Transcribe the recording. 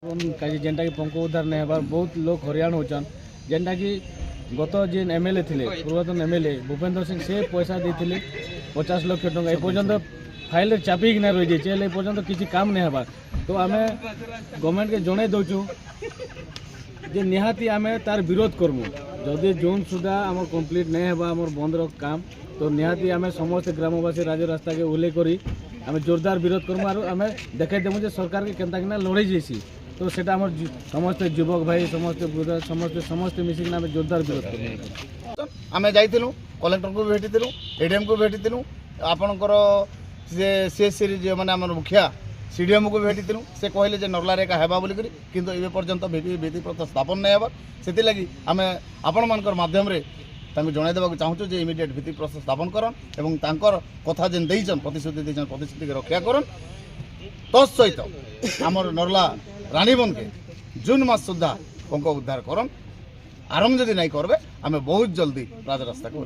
कहीं जेनटा कि पंख उद्धार नहीं हबार बहुत लोग हरियाण होचन जेनटा कि गत जेन एमएलए थिले पूर्वतन एमएलए भूपेंद्र सिंह से पैसा देते 50 लाख टଙ୍କା एपर्यंत फाइल चापिक ना रही जाए एपर्यंत किसी काम नहीं हबार तो आम गवर्नमेंट के जन दौचु जे निहाती आम तार विरोध करमु जदि जून सुधा आम कम्प्लीट नहीं हबा आम बंद काम तो निहाती आम समस्त ग्रामवासी राज रास्ता के उल्ले करी आम जोरदार विरोध करमु और आम देखाई देमु जे सरकार के केनता किना लड़े जाइसी तो सेटा आम समस्त युवक भाई समस्त बुढ़ा समस्त समस्त मिसिक आम जोरदार विरोध कर आम जाइलु कलेक्टर को भेटी एडीएम को भेटी आपणकर सीएससी जो मैंने आम मुखिया सीडीएम को भेटी से कहले जे नर्ला रेखा हेबा बोली करी किंतु ए पर्यंत भित्तिप्रस्तर स्थापन नहीं हेबार से लगी आम आपण मानकर माध्यम रे तांको जणाई देबा चाहूँ जे इमिडिएट भित्तिप्रस्तर स्थापन करन एवं तांकर कथा जेन देइछन प्रतिश्रुति के रक्षा करन तत्सहित आमर नर्ला रानीबन के जून मास सुधा पंख उद्धार करन आरंभ जदि नहीं करबे आम बहुत जल्दी राजरास्ता को